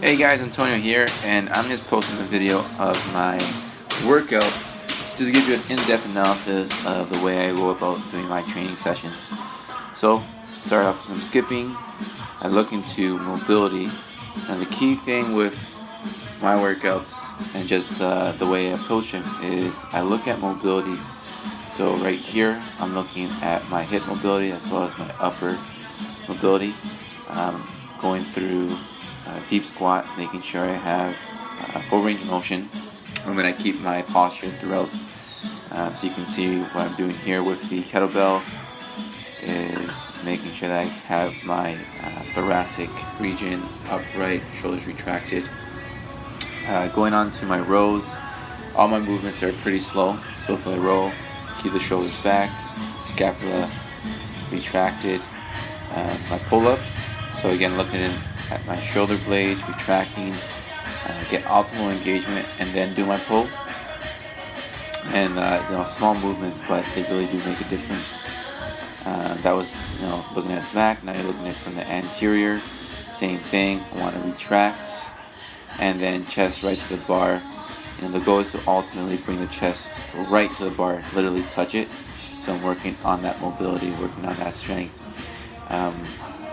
Hey guys, Antonio here, and I'm just posting a video of my workout just to give you an in-depth analysis of the way I go about doing my training sessions. So, start off with some skipping. I look into mobility, and the key thing with my workouts and just the way I approach them is I look at mobility. So right here, I'm looking at my hip mobility as well as my upper mobility, going through deep squat, making sure I have full range of motion. I'm going to keep my posture throughout. So you can see what I'm doing here with the kettlebell is making sure that I have my thoracic region upright, shoulders retracted. Going on to my rows, all my movements are pretty slow. So for the row, keep the shoulders back, scapula retracted. My pull-up, so again looking at my shoulder blades retracting, get optimal engagement, and then do my pull. And small movements, but they really do make a difference. That was looking at the back. Now you're looking at it from the anterior. Same thing. I want to retract, and then chest right to the bar. And the goal is to ultimately bring the chest right to the bar, literally touch it. So I'm working on that mobility, working on that strength.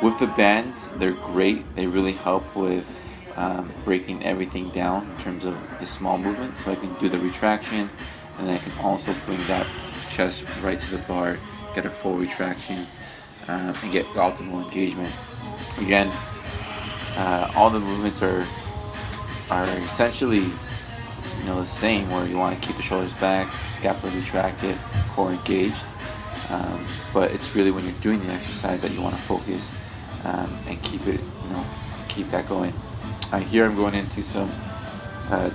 With the bands, they're great. They really help with breaking everything down in terms of the small movements. So I can do the retraction, and then I can also bring that chest right to the bar, get a full retraction, and get optimal engagement. Again, all the movements are essentially the same, where you want to keep the shoulders back, scapula retracted, core engaged. But it's really when you're doing the exercise that you want to focus and keep that going. Here I'm going into some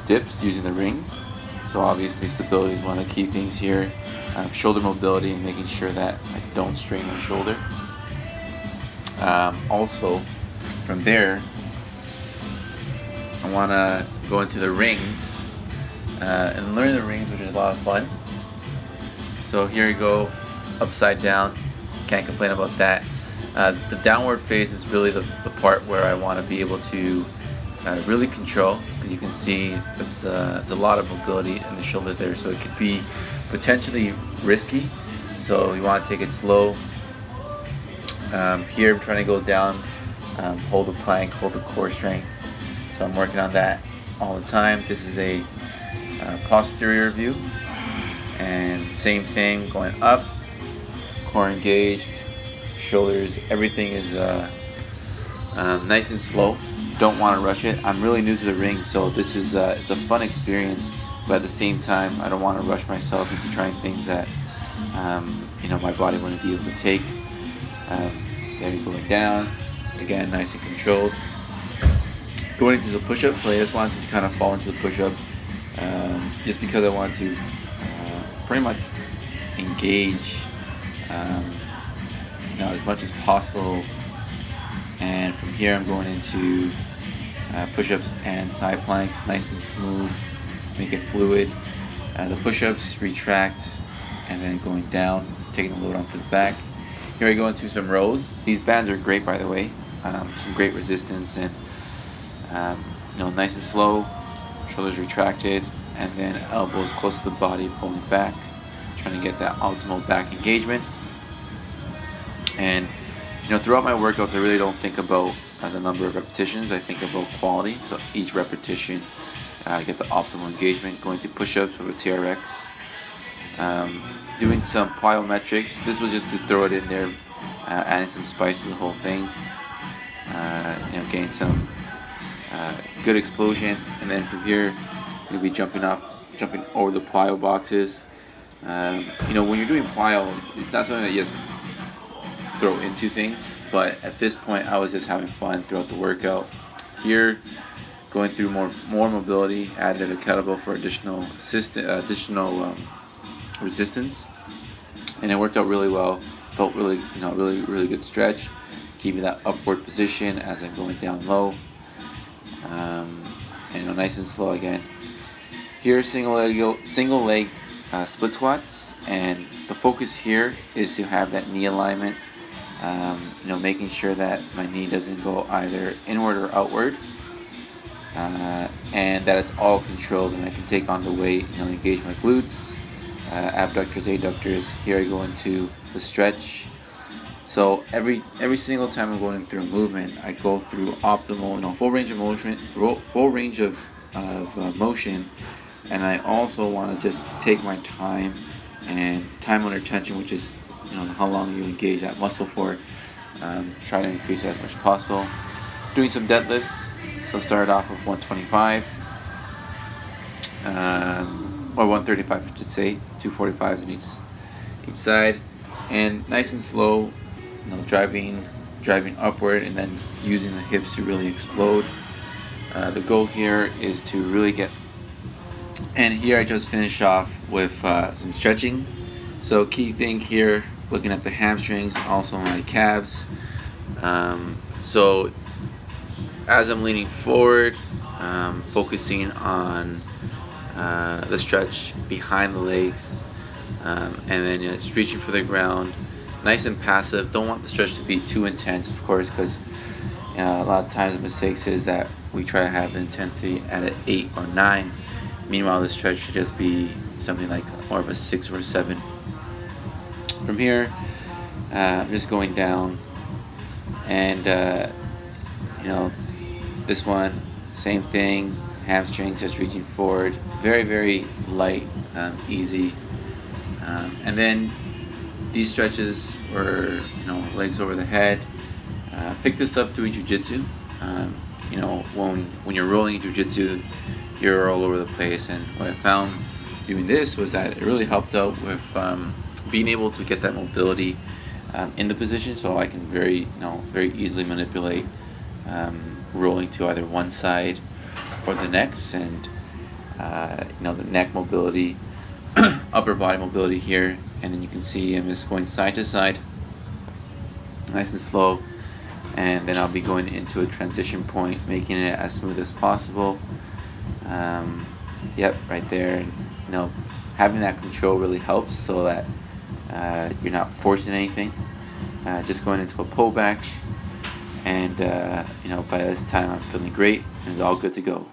dips using the rings. So obviously stability is one of the key things here. Shoulder mobility and making sure that I don't strain my shoulder. Also, from there, I want to go into the rings and learn the rings, which is a lot of fun. So here you go, upside down. Can't complain about that. The downward phase is really the part where I want to be able to really control, because you can see it's a lot of mobility in the shoulder there, so it could be potentially risky. So you want to take it slow. Here I'm trying to go down, hold the plank, hold the core strength. So I'm working on that all the time. This is a posterior view, and same thing, going up, core engaged, shoulders, everything is nice and slow. Don't want to rush it. I'm really new to the ring, so this is it's a fun experience, but at the same time I don't want to rush myself into trying things that my body wouldn't be able to take. There you're going down, again nice and controlled. Going into the push-up, so I just wanted to kind of fall into the push-up, just because I want to pretty much engage as much as possible. And from here I'm going into push-ups and side planks, nice and smooth, make it fluid. The push-ups, retract, and then going down, taking the load onto the back. Here I go into some rows. These bands are great, by the way. Some great resistance, and nice and slow, shoulders retracted, and then elbows close to the body, pulling back, trying to get that optimal back engagement. And throughout my workouts, I really don't think about the number of repetitions. I think about quality. So each repetition, I get the optimal engagement. Going to push-ups with a TRX. Doing some plyometrics. This was just to throw it in there, adding some spice to the whole thing. Getting some good explosion. And then from here, you'll be jumping over the plyo boxes. When you're doing plyo, it's not something that you just throw into things, but at this point I was just having fun throughout the workout. Here, going through more mobility, added a kettlebell for additional resistance, and it worked out really well. Felt really good stretch, keeping that upward position as I'm going down low, and nice and slow again. Here, single leg split squats, and the focus here is to have that knee alignment. Making sure that my knee doesn't go either inward or outward. and that it's all controlled, and I can take on the weight, engage my glutes, abductors, adductors. Here I go into the stretch. So every single time I'm going through a movement, I go through optimal, full range of motion, and I also want to just take my time, and time under tension, which is how long you engage that muscle for. Try to increase that as much as possible. Doing some deadlifts. So start off with 125, or 135, I should say. 245s on each side, and nice and slow. Driving upward, and then using the hips to really explode. The goal here is to really get. And here I just finish off with some stretching. So key thing here, looking at the hamstrings, also my calves. So as I'm leaning forward, focusing on the stretch behind the legs, and then just reaching for the ground. Nice and passive. Don't want the stretch to be too intense, of course, because a lot of times the mistakes is that we try to have the intensity at an 8 or 9. Meanwhile, the stretch should just be something like more of a 6 or 7. From here, I'm just going down, and this one, same thing. Hamstrings, just reaching forward. Very, very light, easy, and then these stretches or legs over the head. Pick this up doing jiu-jitsu. When you're rolling in jiu-jitsu, you're all over the place, and what I found doing this was that it really helped out with being able to get that mobility in the position, so I can very easily manipulate rolling to either one side or the next, and the neck mobility, upper body mobility here, and then you can see I'm just going side to side, nice and slow, and then I'll be going into a transition point, making it as smooth as possible. Yep, right there. Having that control really helps, so that you're not forcing anything. Just going into a pullback, and by this time I'm feeling great, and it's all good to go.